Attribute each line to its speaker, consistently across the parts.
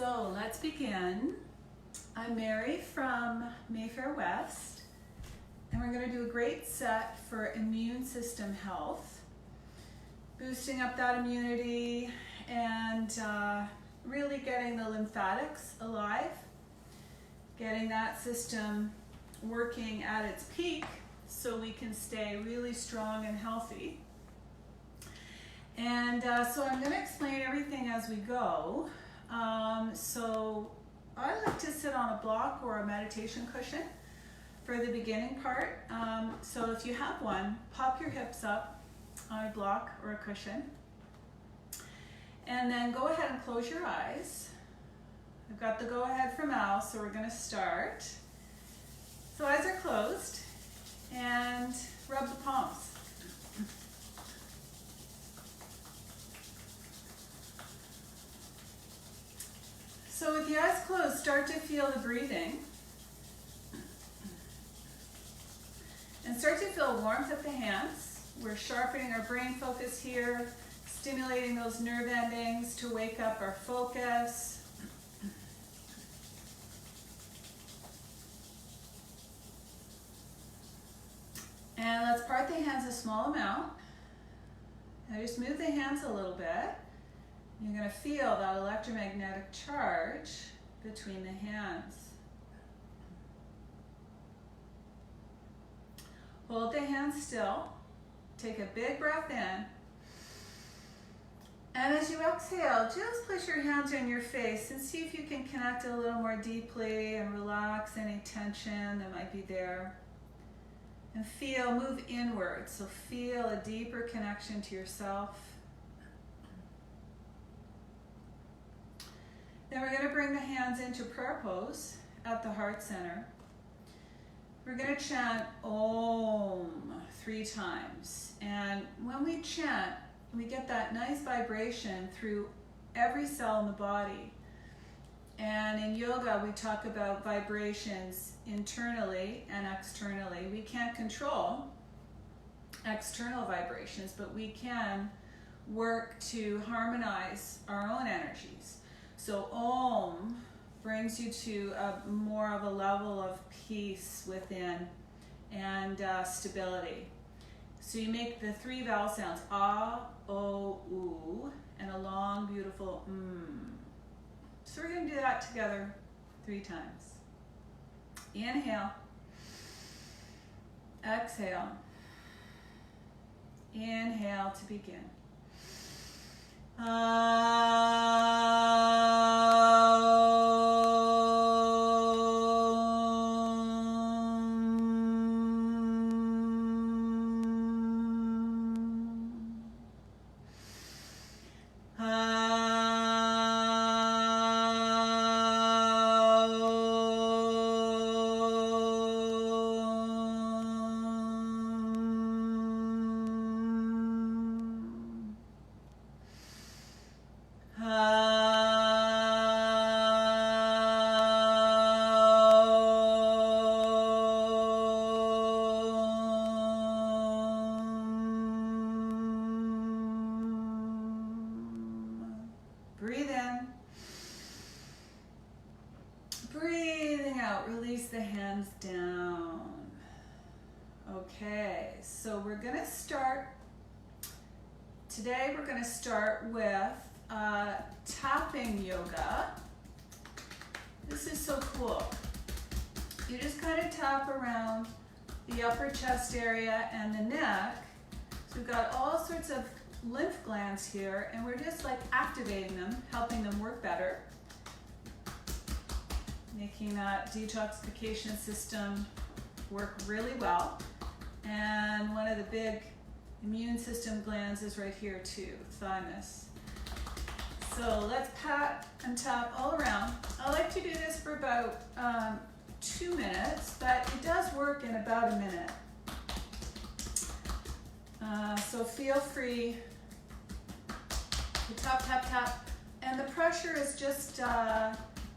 Speaker 1: So let's begin. I'm Mary from Mayfair West, and we're going to do a great set for immune system health, boosting up that immunity and really getting the lymphatics alive, getting that system working at its peak so we can stay really strong and healthy. And so I'm going to explain everything as we go. So I like to sit on a block or a meditation cushion for the beginning part. So if you have one, pop your hips up on a block or a cushion. And then go ahead and close your eyes. I've got the go ahead from Al, so we're going to start. So eyes are closed and rub the palms. So with the eyes closed, start to feel the breathing. And start to feel warmth at the hands. We're sharpening our brain focus here, stimulating those nerve endings to wake up our focus. And let's part the hands a small amount. Now just move the hands a little bit. You're going to feel that electromagnetic charge between the hands. Hold the hands still. Take a big breath in. And as you exhale, just place your hands on your face and see if you can connect a little more deeply and relax any tension that might be there. And move inward. So feel a deeper connection to yourself. Then we're going to bring the hands into prayer pose at the heart center. We're going to chant Om 3 times. And when we chant, we get that nice vibration through every cell in the body. And in yoga, we talk about vibrations internally and externally. We can't control external vibrations, but we can work to harmonize our own energies. So Om brings you to more of a level of peace within and stability. So you make the 3 vowel sounds, A, O, U, and a long, beautiful So we're going to do that together 3 times. Inhale. Exhale. Inhale to begin. Breathe in. Breathing out, release the hands down. Okay, so we're going to start, today we're going to start with tapping yoga. This is so cool. You just kind of tap around the upper chest area and the neck. So we've got all sorts of lymph glands here, and we're just like activating them, helping them work better, making that detoxification system work really well. And one of the big immune system glands is right here too, thymus. So let's pat and tap all around. I like to do this for about 2 minutes, but it does work in about a minute. So feel free to tap, tap, tap. And the pressure is just,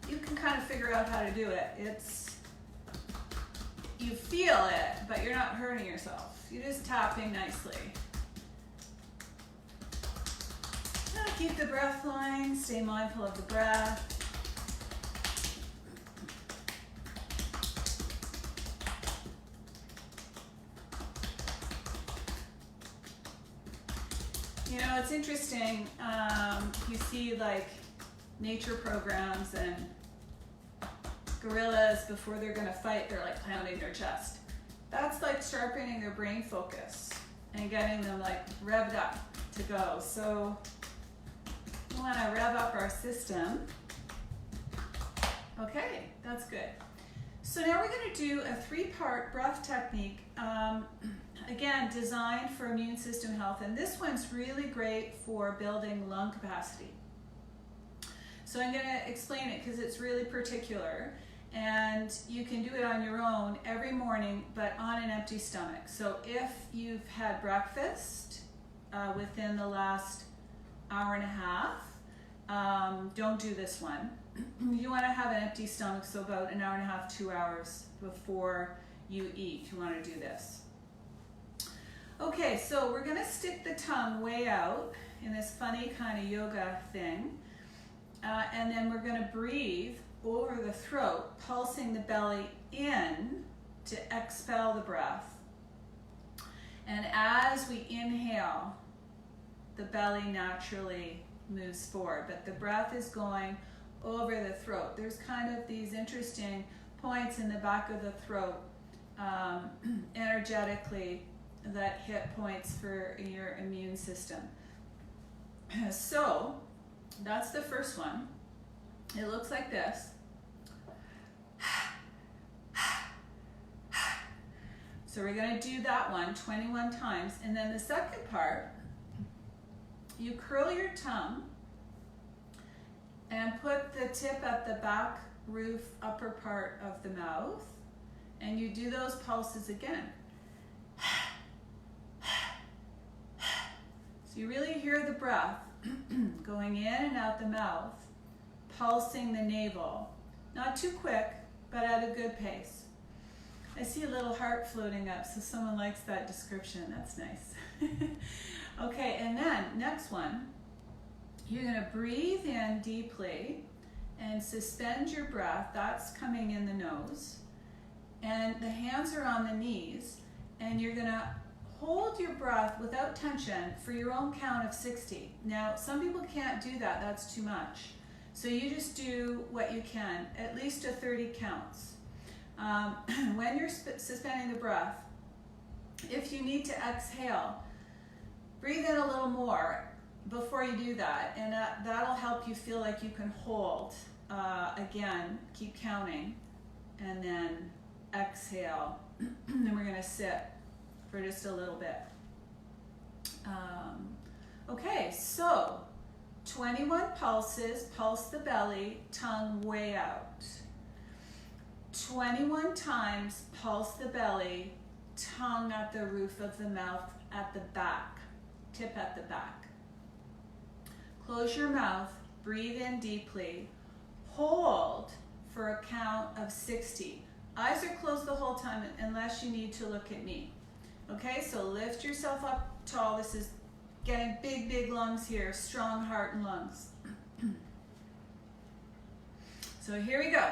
Speaker 1: you can kind of figure out how to do it. You feel it, but you're not hurting yourself. You're just tapping nicely. Keep the breath flowing, stay mindful of the breath. You know, it's interesting. You see like nature programs and gorillas, before they're gonna fight, they're like pounding their chest. That's like sharpening their brain focus and getting them like revved up to go. So we wanna rev up our system. Okay, that's good. So now we're gonna do a 3-part breath technique. Again, designed for immune system health, and this one's really great for building lung capacity. So I'm going to explain it because it's really particular, and you can do it on your own every morning, but on an empty stomach. So if you've had breakfast within the last hour and a half, don't do this one. You want to have an empty stomach, so about an hour and a half, 2 hours before you eat. You want to do this. Okay, so we're going to stick the tongue way out in this funny kind of yoga thing. And then we're going to breathe over the throat, pulsing the belly in to expel the breath. And as we inhale, the belly naturally moves forward, but the breath is going over the throat. There's kind of these interesting points in the back of the throat energetically that hit points for your immune system. So that's the first one. It looks like this. So we're going to do that one 21 times. And then the second part, you curl your tongue and put the tip at the back roof upper part of the mouth, and you do those pulses again. So you really hear the breath going in and out the mouth, pulsing the navel. Not too quick, but at a good pace. I see a little heart floating up, so someone likes that description. That's nice. Okay, and then next one, you're going to breathe in deeply and suspend your breath. That's coming in the nose. And the hands are on the knees, and you're going to hold your breath without tension for your own count of 60. Now, some people can't do that. That's too much. So you just do what you can, at least to 30 counts. When you're suspending the breath, if you need to exhale, breathe in a little more before you do that, and that'll help you feel like you can hold. Again, keep counting, and then exhale. Then we're going to sit for just a little bit. Okay, so 21 pulses, pulse the belly, tongue way out. 21 times, pulse the belly, tongue at the roof of the mouth at the back, tip at the back. Close your mouth, breathe in deeply, hold for a count of 60. Eyes are closed the whole time unless you need to look at me. Okay, so lift yourself up tall. This is getting big, big lungs here, strong heart and lungs. So here we go.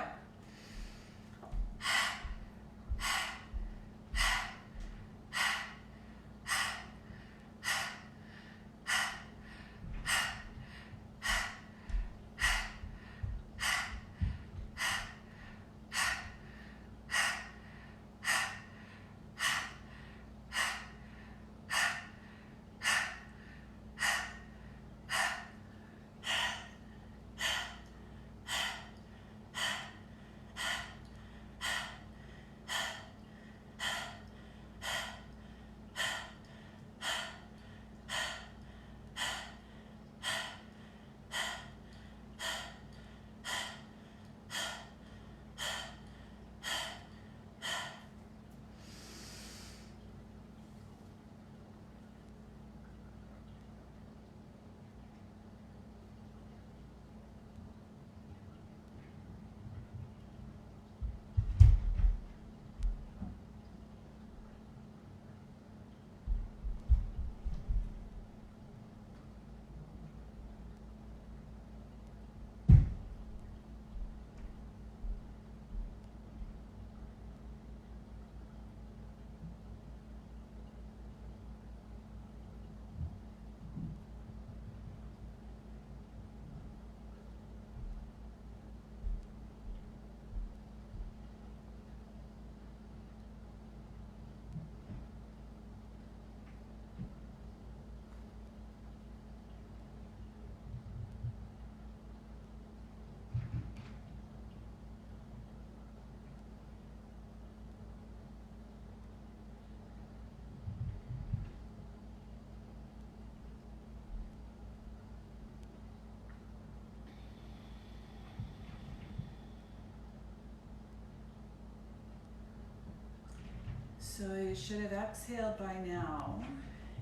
Speaker 1: So you should have exhaled by now,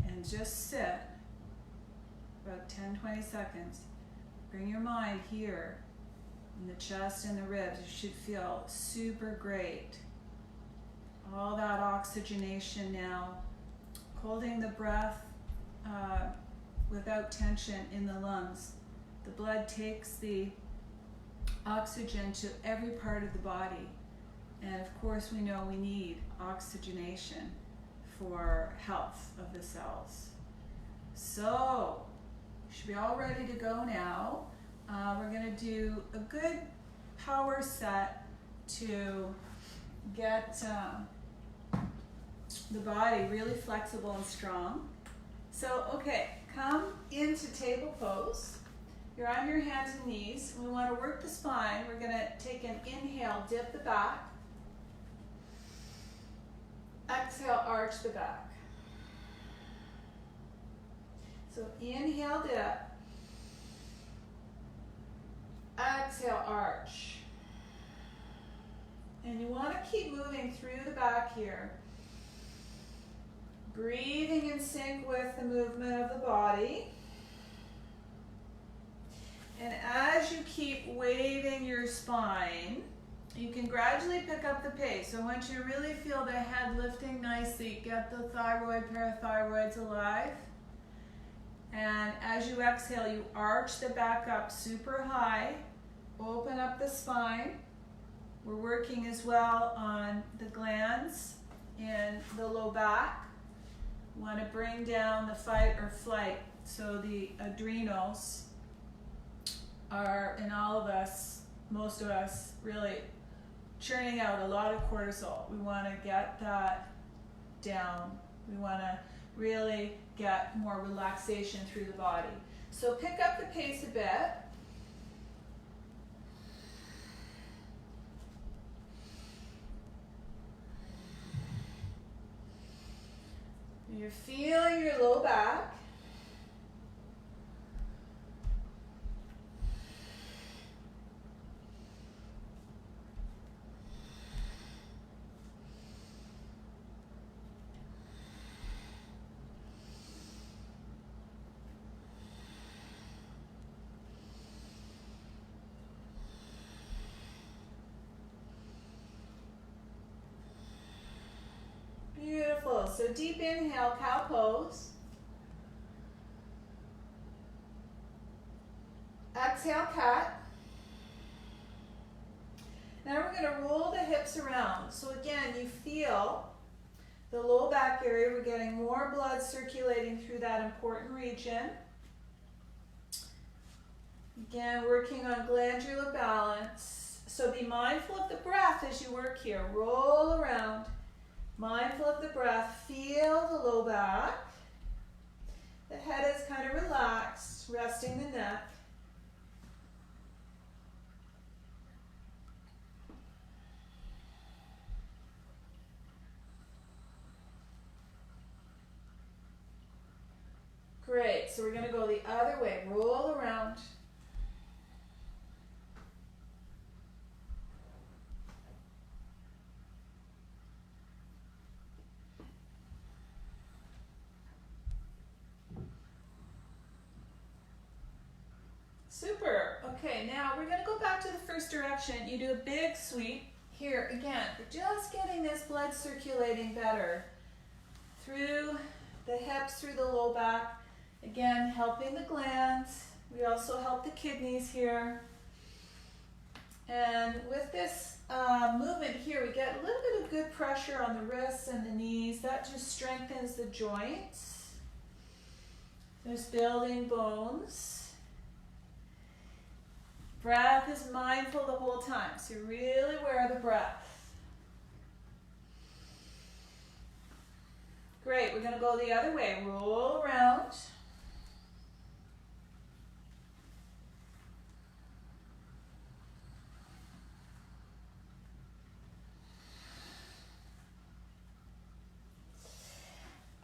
Speaker 1: and just sit about 10-20 seconds. Bring your mind here in the chest and the ribs. You should feel super great. All that oxygenation now, holding the breath without tension in the lungs. The blood takes the oxygen to every part of the body. And of course, we know we need oxygenation for health of the cells. So, you should be all ready to go now. We're going to do a good power set to get the body really flexible and strong. So, okay, come into table pose. You're on your hands and knees. We want to work the spine. We're going to take an inhale, dip the back. Exhale, arch the back. So inhale, dip. Exhale, arch. And you want to keep moving through the back here. Breathing in sync with the movement of the body. And as you keep waving your spine, you can gradually pick up the pace. So once you really feel the head lifting nicely, get the thyroid, parathyroids alive. And as you exhale, you arch the back up super high. Open up the spine. We're working as well on the glands in the low back. We want to bring down the fight or flight. So the adrenals are, in all of us, most of us, really churning out a lot of cortisol. We want to get that down. We want to really get more relaxation through the body. So pick up the pace a bit. You're feeling your low back. Beautiful. So deep inhale, cow pose. Exhale, cat. Now we're going to roll the hips around. So again, you feel the low back area. We're getting more blood circulating through that important region. Again, working on glandular balance. So be mindful of the breath as you work here. Roll around. Mindful of the breath, feel the low back. The head is kind of relaxed, resting the neck. Great, so we're going to go the other way. Roll around. Super. Okay, now we're going to go back to the first direction. You do a big sweep. Here, again, we're just getting this blood circulating better through the hips, through the low back. Again, helping the glands. We also help the kidneys here. And with this movement here, we get a little bit of good pressure on the wrists and the knees. That just strengthens the joints. There's building bones. Breath is mindful the whole time, so you're really aware of the breath. Great, we're going to go the other way. Roll around.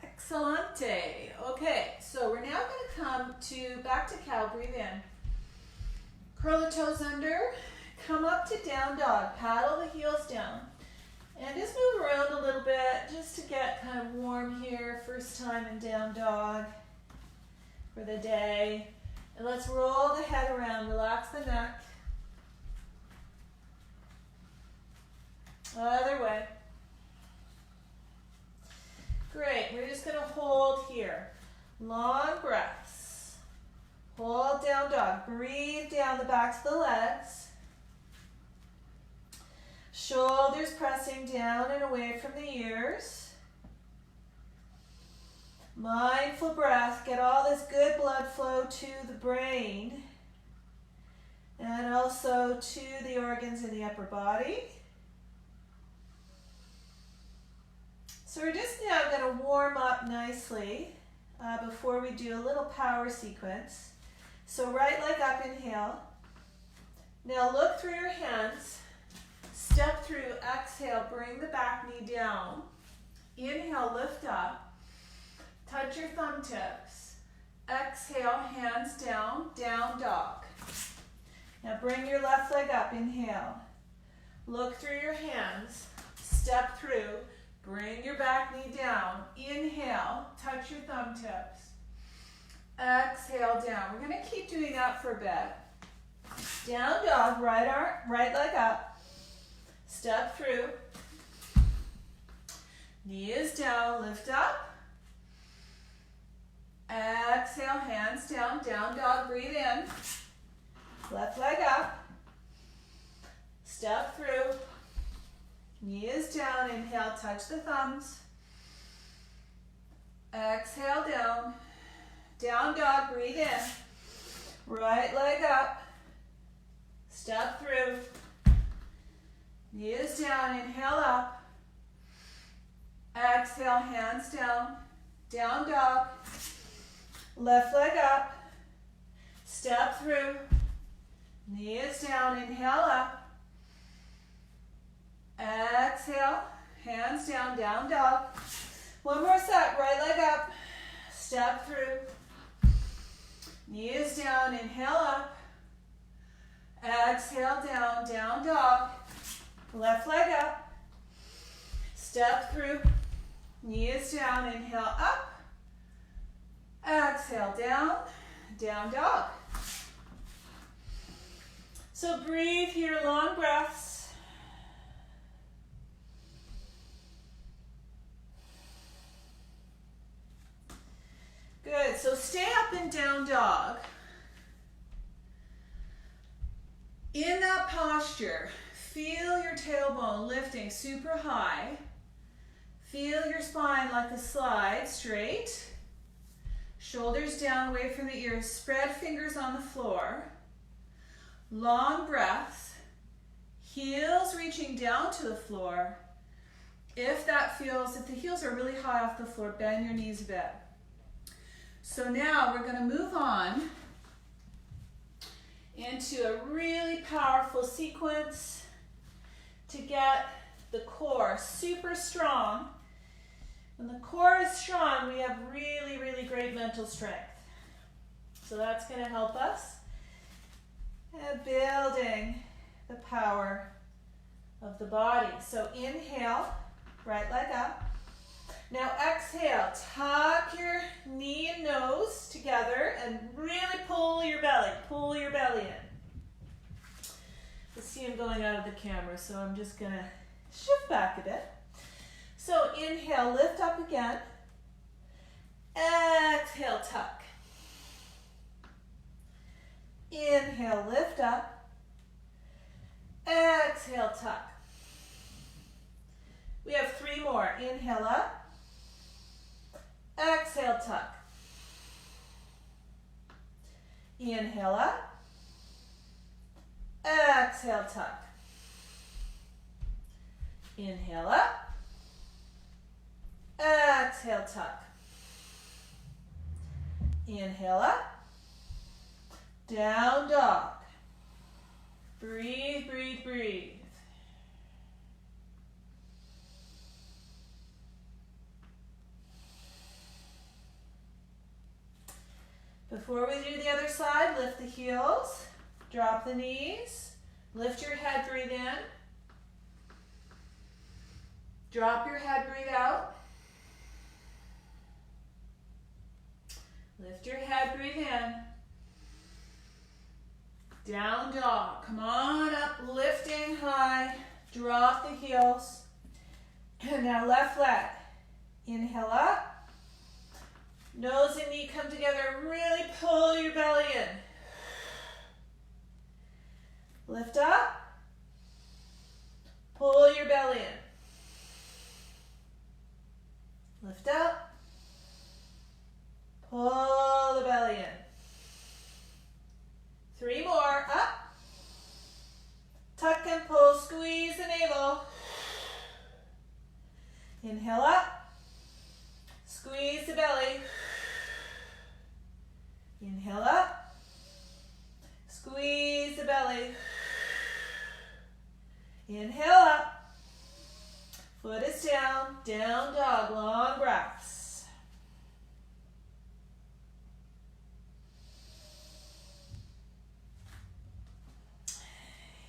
Speaker 1: Excellente. Okay, so we're now going to come back to cow. Breathe in. Curl the toes under, come up to down dog, paddle the heels down. And just move around a little bit just to get kind of warm here. First time in down dog for the day. And let's roll the head around, relax the neck. Other way. Great, we're just going to hold here. Long breaths. Hold down dog. Breathe down the backs of the legs. Shoulders pressing down and away from the ears. Mindful breath. Get all this good blood flow to the brain and also to the organs in the upper body. So we're just now going to warm up nicely before we do a little power sequence. So right leg up, inhale. Now look through your hands. Step through, exhale, bring the back knee down. Inhale, lift up. Touch your thumb tips. Exhale, hands down, down dog. Now bring your left leg up, inhale. Look through your hands. Step through. Bring your back knee down. Inhale, touch your thumb tips. Exhale down. We're going to keep doing that for a bit. Down dog, right leg up. Step through. Knee is down, lift up. Exhale, hands down, down dog, breathe in. Left leg up. Step through. Knee is down, inhale, touch the thumbs. Exhale down. Down dog, breathe in. Right leg up. Step through. Knee is down, inhale up. Exhale, hands down. Down dog. Left leg up. Step through. Knee is down, inhale up. Exhale, hands down, down dog. One more set, right leg up. Step through. Knee is down, inhale up. Exhale down, down dog. Left leg up. Step through. Knee is down, inhale up. Exhale down, down dog. So breathe here, long breaths. Good, so stay up and down dog. In that posture, feel your tailbone lifting super high. Feel your spine like a slide straight. Shoulders down, away from the ears. Spread fingers on the floor. Long breaths. Heels reaching down to the floor. If the heels are really high off the floor, bend your knees a bit. So now we're going to move on into a really powerful sequence to get the core super strong. When the core is strong, we have really, really great mental strength. So that's going to help us at building the power of the body. So inhale, right leg up. Now exhale, tuck your knee and nose together and really pull your belly in. You see I'm going out of the camera, so I'm just gonna shift back a bit. So inhale, lift up again. Exhale, tuck. Inhale, lift up. Exhale, tuck. We have 3 more. Inhale up. Exhale, tuck. Inhale up. Exhale, tuck. Inhale up. Exhale, tuck. Inhale up. Down dog. Breathe, breathe, breathe. Before we do the other side, lift the heels, drop the knees, lift your head, breathe in. Drop your head, breathe out. Lift your head, breathe in. Down dog. Come on up, lifting high. Drop the heels. And now left leg. Inhale up. Nose and knee come together. Really pull your belly in. Lift up. Pull your belly in. Lift up. Pull the belly in. 3 more. Up. Tuck and pull. Squeeze the navel. Inhale up. Squeeze the belly. Inhale up. Squeeze the belly. Inhale up. Foot is down. Down dog. Long breaths.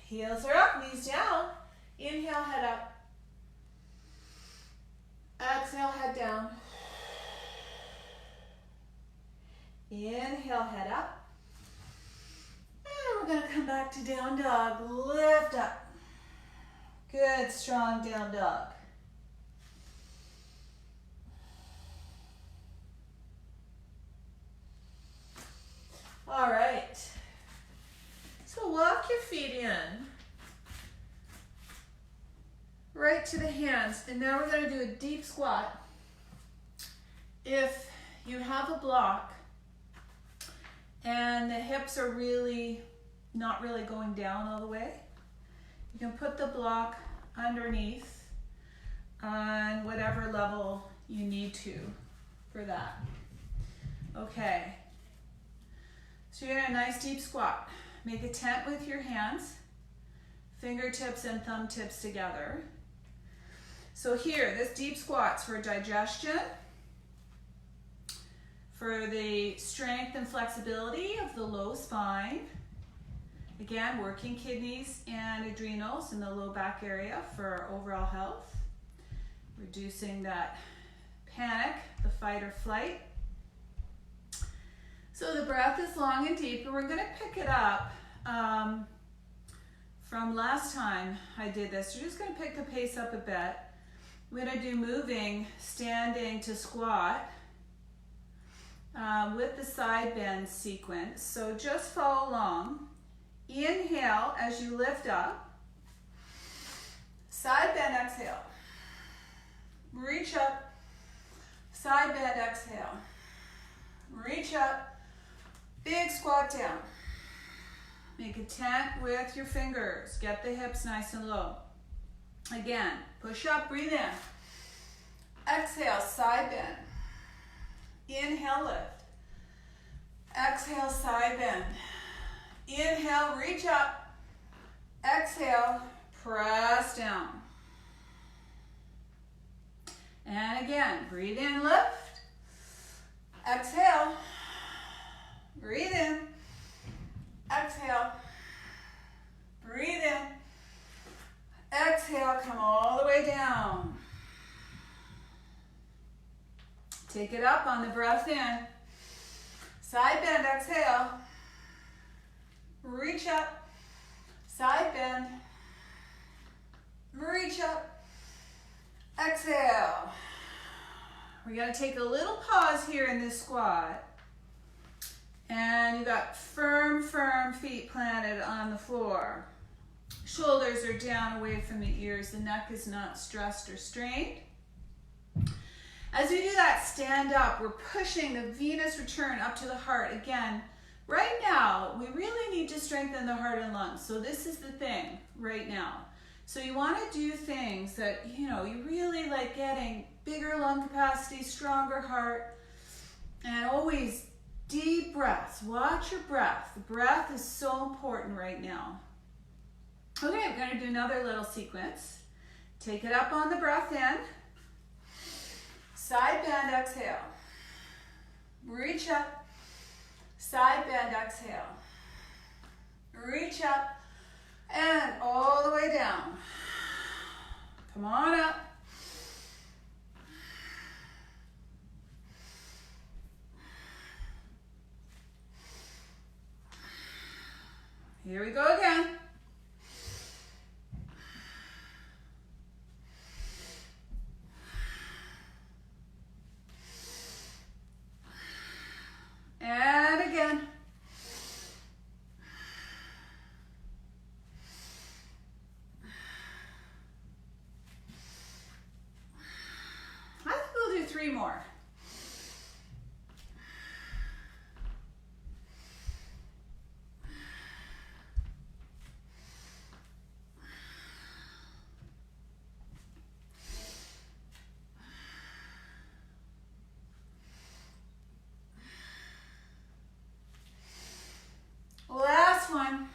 Speaker 1: Heels are up, knees down. Inhale, head up. Exhale, head down. Inhale, head up. And we're going to come back to down dog. Lift up. Good, strong down dog. All right. So walk your feet in, right to the hands, and now we're going to do a deep squat. If you have a block and the hips are not really going down all the way, you can put the block underneath on whatever level you need to for that. Okay, so you're in a nice deep squat. Make a tent with your hands, fingertips and thumb tips together. So here, this deep squat's for digestion, for the strength and flexibility of the low spine. Again, working kidneys and adrenals in the low back area for overall health. Reducing that panic, the fight or flight. So the breath is long and deep, and we're going to pick it up from last time I did this. We're just going to pick the pace up a bit. We're going to do moving, standing to squat with the side bend sequence. So just follow along. Inhale as you lift up. Side bend, exhale. Reach up. Side bend, exhale. Reach up. Big squat down. Make a tent with your fingers. Get the hips nice and low. Again, push up, breathe in. Exhale, side bend. Inhale, lift. Exhale, side bend. Inhale, reach up. Exhale, press down. And again, breathe in, lift. Exhale. Breathe in. Exhale. Breathe in. Exhale, come all the way down. Take it up on the breath in. Side bend, exhale. Reach up. Side bend. Reach up. Exhale. We're going to take a little pause here in this squat. And you got firm feet planted on the floor. Shoulders are down away from the ears. The neck is not stressed or strained. As we do that, stand up. We're pushing the Venus return up to the heart. Again, right now, we really need to strengthen the heart and lungs. So this is the thing right now. So you want to do things that, you really like getting bigger lung capacity, stronger heart, and always deep breaths. Watch your breath. The breath is so important right now. Okay, I'm going to do another little sequence. Take it up on the breath in. Side bend, exhale. Reach up. Side bend, exhale. Reach up. And all the way down. Come on up. Here we go again. And again. I think we'll do 3 more. Last one.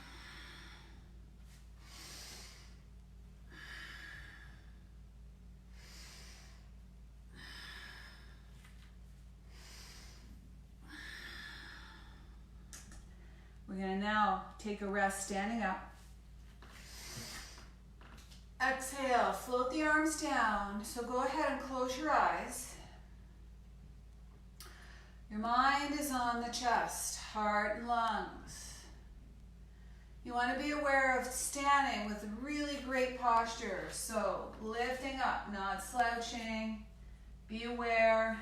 Speaker 1: We're going to now take a rest standing up. Exhale, float the arms down. So go ahead and close your eyes. Your mind is on the chest, heart and lungs. You want to be aware of standing with really great posture. So lifting up, not slouching. Be aware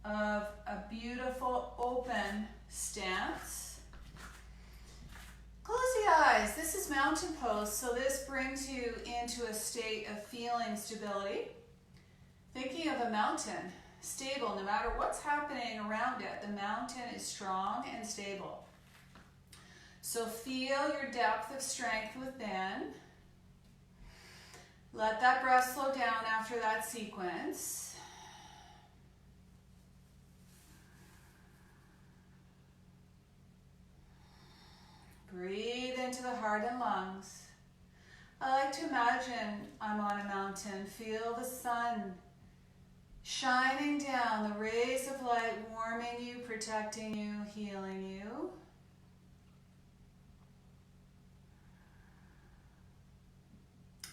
Speaker 1: of a beautiful open stance. Close the eyes. This is mountain pose, so this brings you into a state of feeling stability. Thinking of a mountain, stable, no matter what's happening around it, the mountain is strong and stable. So feel your depth of strength within. Let that breath slow down after that sequence. Breathe into the heart and lungs. I like to imagine I'm on a mountain. Feel the sun shining down, the rays of light warming you, protecting you, healing you.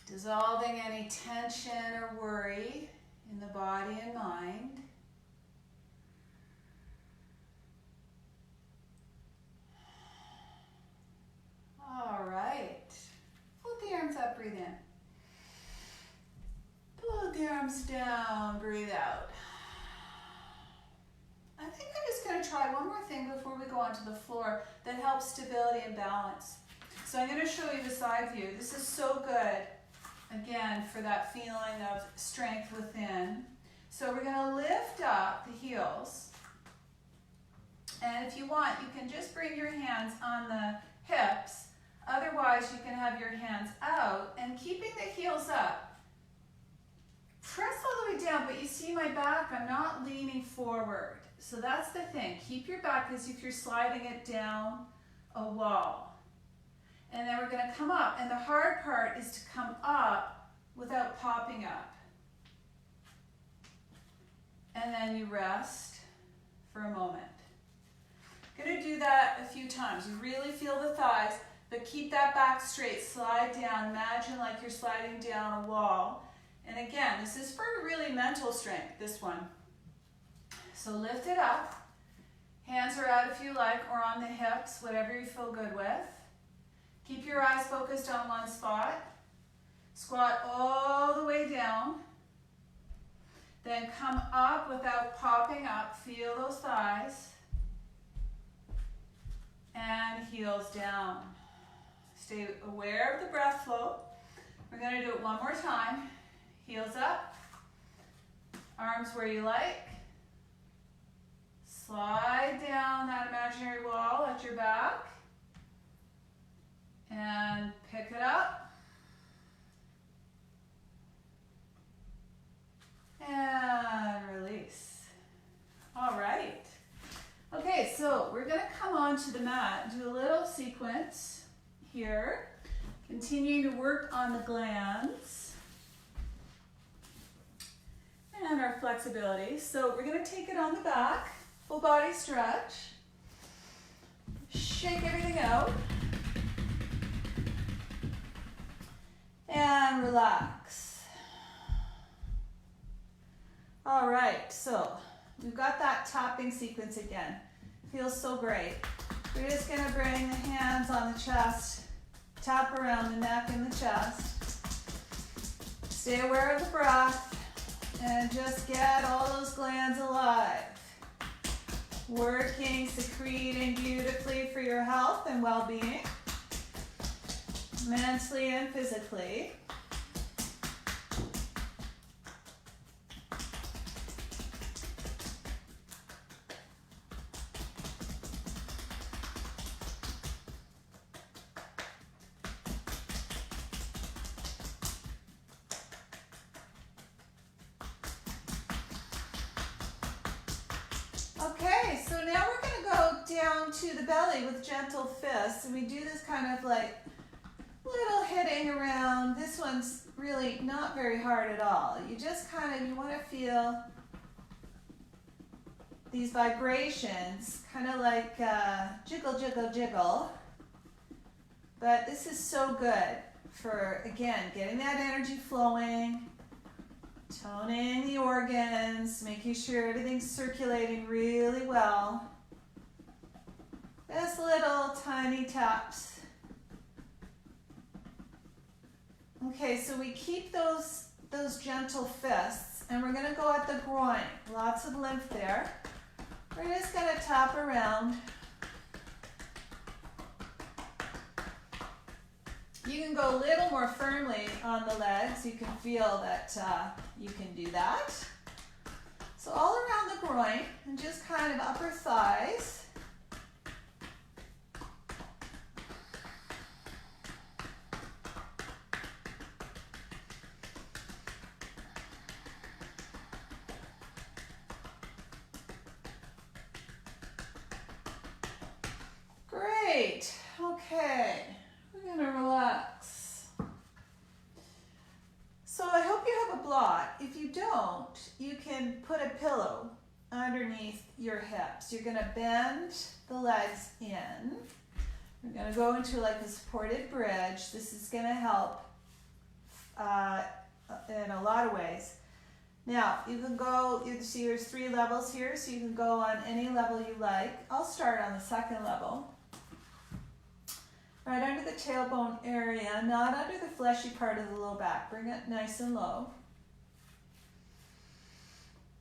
Speaker 1: Dissolving any tension or worry in the body and mind. All right. Float the arms up, breathe in. Float the arms down, breathe out. I think I'm just going to try one more thing before we go onto the floor that helps stability and balance. So I'm going to show you the side view. This is so good. Again, for that feeling of strength within. So we're going to lift up the heels. And if you want, you can just bring your hands on the hips. Otherwise, you can have your hands out and keeping the heels up. Press all the way down, but you see my back, I'm not leaning forward. So that's the thing. Keep your back as if you're sliding it down a wall. And then we're going to come up, and the hard part is to come up without popping up. And then you rest for a moment. Going to do that a few times. You really feel the thighs, but keep that back straight. Slide down. Imagine like you're sliding down a wall. And again, this is for really mental strength, this one. So lift it up. Hands are out if you like, or on the hips, whatever you feel good with. Keep your eyes focused on one spot. Squat all the way down. Then come up without popping up. Feel those thighs. And heels down. Stay aware of the breath flow. We're going to do it one more time. Heels up. Arms where you like. Slide down that imaginary wall at your back. And pick it up. And release. All right. Okay, so we're going to come onto the mat and do a little sequence here. Continuing to work on the glands and our flexibility. So we're going to take it on the back. Full body stretch. Shake everything out. And relax. All right, so we've got that tapping sequence again. Feels so great. We're just going to bring the hands on the chest, tap around the neck and the chest. Stay aware of the breath and just get all those glands alive. Working, secreting beautifully for your health and well-being, mentally and physically. Okay, so now we're going to go down to the belly with gentle fists, and we do this kind of like little hitting around. This one's really not very hard at all. You just kind of, you want to feel these vibrations, kind of like jiggle, jiggle, jiggle. But this is so good for, again, getting that energy flowing, toning the organs, making sure everything's circulating really well. Just little tiny taps. Okay, so we keep those gentle fists, and we're going to go at the groin. Lots of lymph there. We're just going to tap around. You can go a little more firmly on the legs. You can feel that you can do that. So all around the groin and just kind of upper thighs. Great. Okay. We're going to relax. So I hope you have a block. If you don't, you can put a pillow underneath your hips. You're going to bend the legs in. We're going to go into like a supported bridge. This is going to help in a lot of ways. Now, you can go, you see there's 3 levels here, so you can go on any level you like. I'll start on the second level. Right under the tailbone area, not under the fleshy part of the low back. Bring it nice and low.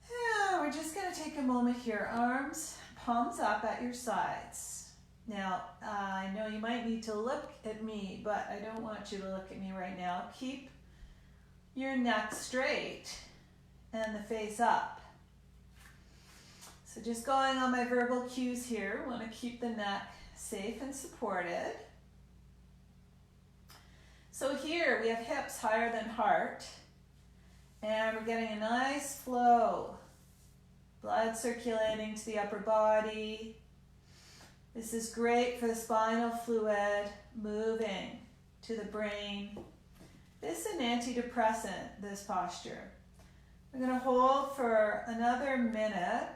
Speaker 1: Yeah, we're just going to take a moment here. Arms, palms up at your sides. Now, I know you might need to look at me, but I don't want you to look at me right now. Keep your neck straight and the face up. So just going on my verbal cues here. We want to keep the neck safe and supported. So here we have hips higher than heart, and we're getting a nice flow. Blood circulating to the upper body. This is great for the spinal fluid moving to the brain. This is an antidepressant, this posture. We're going to hold for another minute,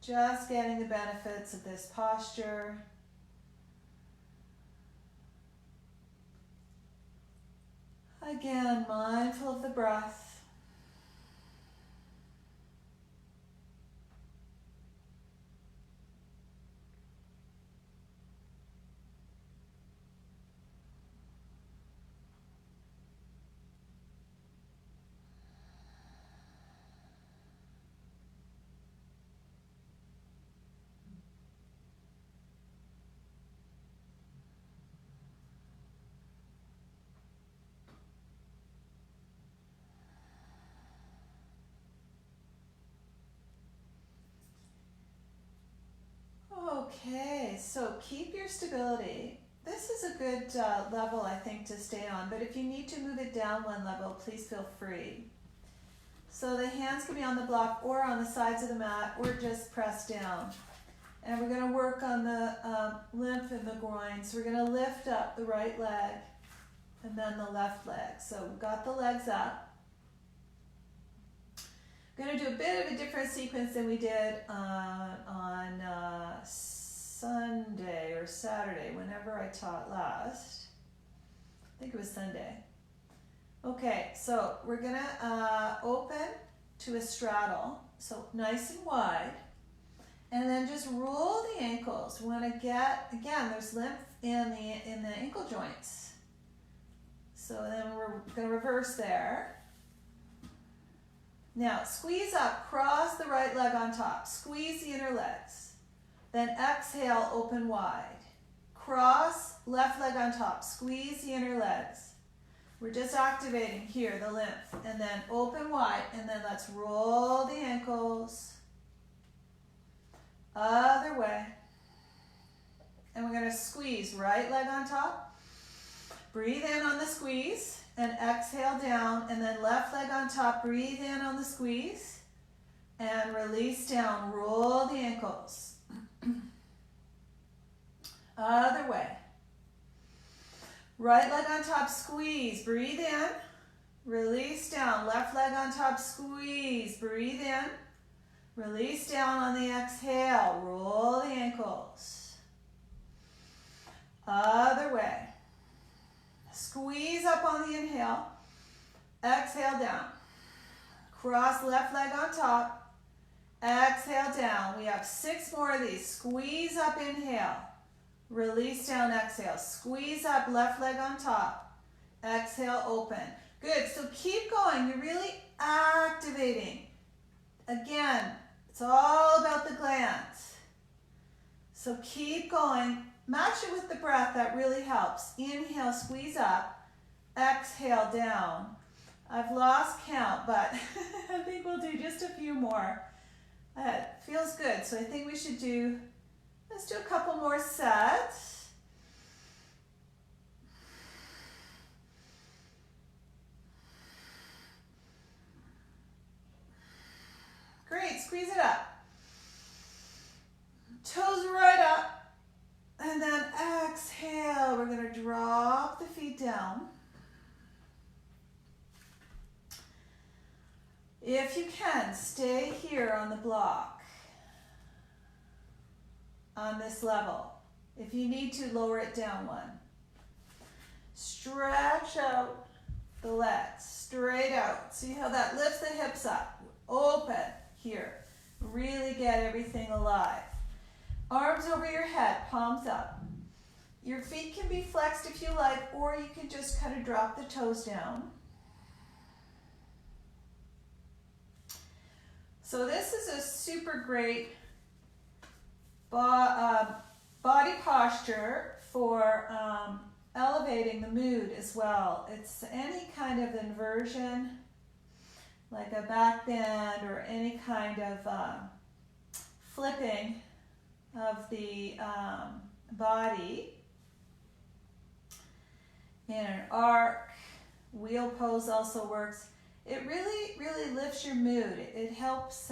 Speaker 1: just getting the benefits of this posture. Again, mindful of the breath. Okay, so keep your stability. This is a good level, I think, to stay on, but if you need to move it down one level, please feel free. So the hands can be on the block or on the sides of the mat or just pressed down. And we're going to work on the lymph in the groin. So we're going to lift up the right leg and then the left leg. So we've got the legs up. We're going to do a bit of a different sequence than we did on Sunday or Saturday, whenever I taught last. I think it was Sunday. Okay, so we're going to open to a straddle, so nice and wide. And then just roll the ankles. We want to get, again, there's lymph in the ankle joints. So then we're going to reverse there. Now, squeeze up, cross the right leg on top. Squeeze the inner legs. Then exhale, open wide. Cross, left leg on top. Squeeze the inner legs. We're just activating here, the lymph. And then open wide, and then let's roll the ankles. Other way. And we're going to squeeze right leg on top. Breathe in on the squeeze and exhale down, and then left leg on top. Breathe in on the squeeze and release down. Roll the ankles. Other way. Right leg on top, squeeze. Breathe in. Release down. Left leg on top, squeeze. Breathe in. Release down on the exhale. Roll the ankles. Other way. Squeeze up on the inhale. Exhale down. Cross left leg on top. Exhale down. We have 6 more of these. Squeeze up, inhale. Release down, exhale. Squeeze up, left leg on top. Exhale, open. Good. So keep going. You're really activating. Again, it's all about the glands. So keep going. Match it with the breath. That really helps. Inhale, squeeze up. Exhale, down. I've lost count, but I think we'll do just a few more. It feels good. So I think we should do, let's do a couple more sets. Great, squeeze it up. Toes right up. And then exhale, we're going to drop the feet down. If you can, stay here on the block, on this level. If you need to, lower it down 1. Stretch out the legs, straight out. See how that lifts the hips up. Open here. Really get everything alive. Arms over your head, palms up. Your feet can be flexed if you like, or you can just kind of drop the toes down. So this is a super great body posture for elevating the mood as well. It's any kind of inversion, like a back bend or any kind of flipping of the body in an arc. Wheel pose also works. It really lifts your mood. It helps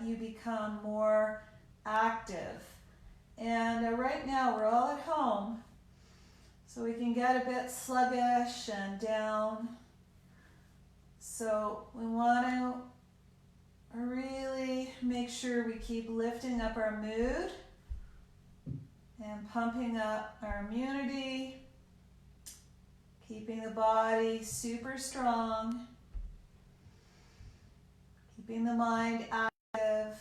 Speaker 1: you become more active. And right now we're all at home, so we can get a bit sluggish and down. So we want to really make sure we keep lifting up our mood and pumping up our immunity, keeping the body super strong, keeping the mind active.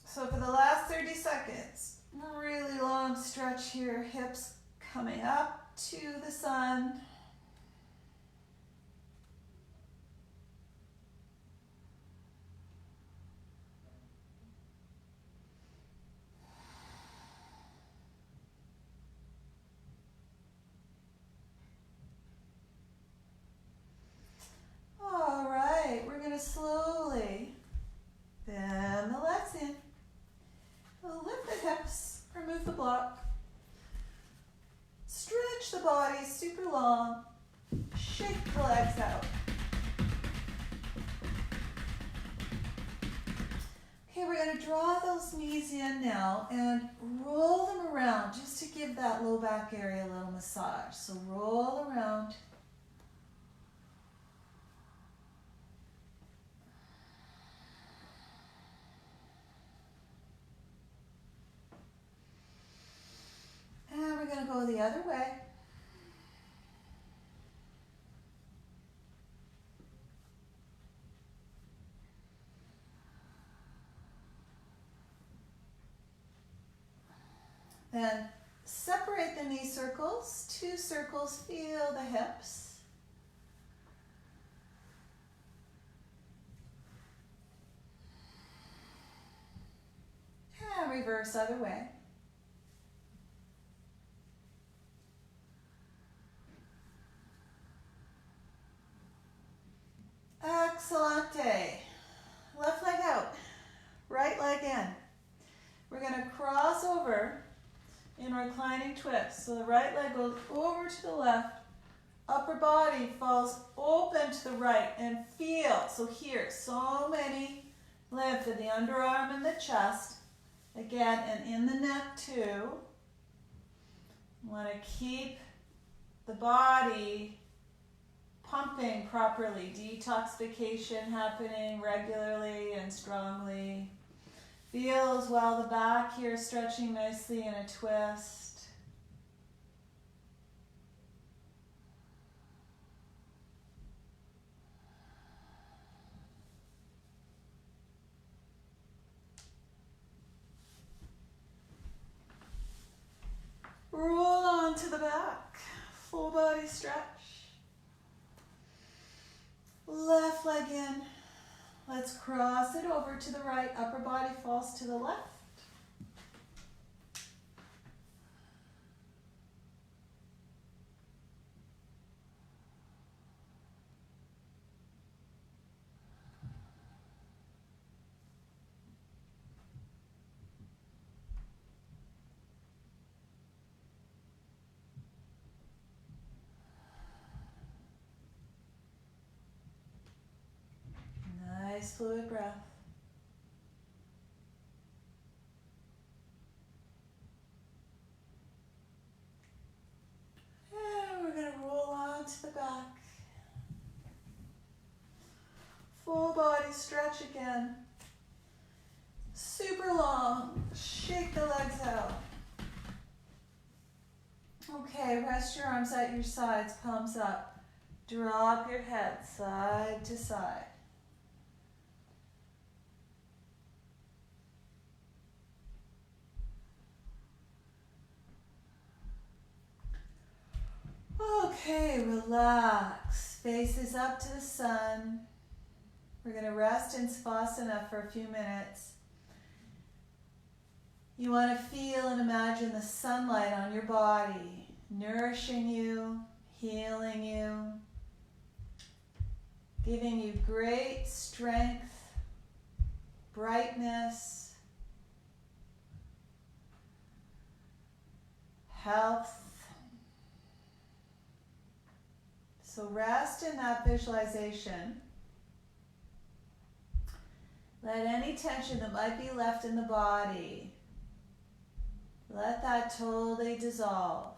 Speaker 1: So for the last 30 seconds, really long stretch here, hips coming up to the sun. All right, we're going to slowly bend the legs in. Lift the hips, remove the block. Stretch the body super long. Shake the legs out. Okay, we're going to draw those knees in now and roll them around just to give that low back area a little massage. So roll around. go the other way. Then separate the knee circles, 2 circles, feel the hips. And reverse other way. Excellente. Left leg out, right leg in. We're going to cross over in reclining twist. So the right leg goes over to the left, upper body falls open to the right, and feel. So here, so many lymph in the underarm and the chest. Again, and in the neck too. You want to keep the body pumping properly, detoxification happening regularly and strongly. Feel as well the back here stretching nicely in a twist. Roll on to the back, full body stretch. Left leg in. Let's cross it over to the right, upper body falls to the left. Nice fluid breath. And we're going to roll on to the back. Full body stretch again. Super long. Shake the legs out. Okay, rest your arms at your sides, palms up. Drop your head side to side. Okay, relax. Faces up to the sun. We're going to rest in Savasana for a few minutes. You want to feel and imagine the sunlight on your body, nourishing you, healing you, giving you great strength, brightness, health. So rest in that visualization. Let any tension that might be left in the body, let that totally dissolve.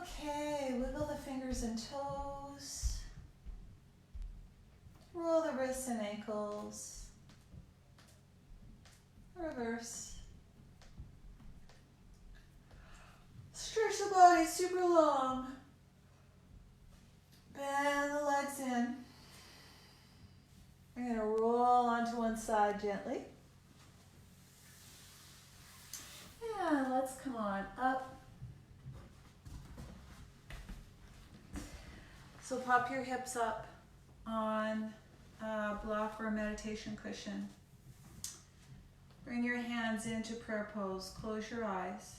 Speaker 1: Okay, wiggle the fingers and toes. Roll the wrists and ankles. Reverse. Stretch the body super long. Bend gently. And let's come on up. So pop your hips up on a block or a meditation cushion. Bring your hands into prayer pose. Close your eyes.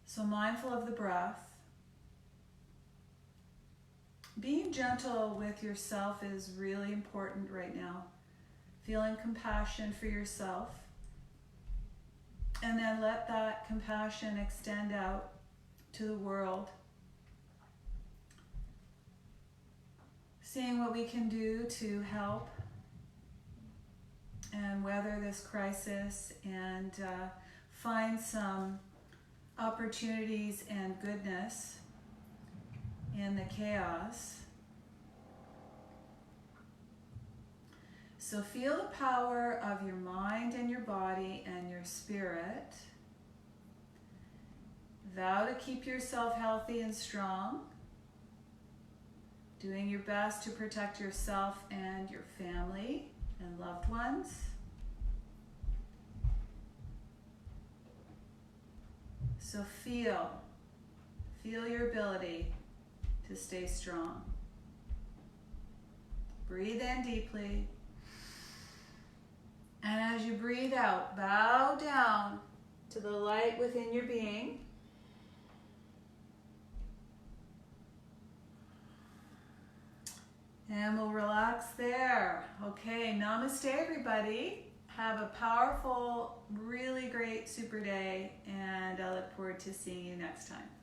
Speaker 1: So mindful of the breath. Being gentle with yourself is really important right now. Feeling compassion for yourself. And then let that compassion extend out to the world. Seeing what we can do to help and weather this crisis and find some opportunities and goodness in the chaos. So feel the power of your mind and your body and your spirit. Vow to keep yourself healthy and strong, doing your best to protect yourself and your family and loved ones. So feel your ability to stay strong. Breathe in deeply. And as you breathe out, bow down to the light within your being. And we'll relax there. Okay, namaste everybody. Have a powerful, really great super day, and I look forward to seeing you next time.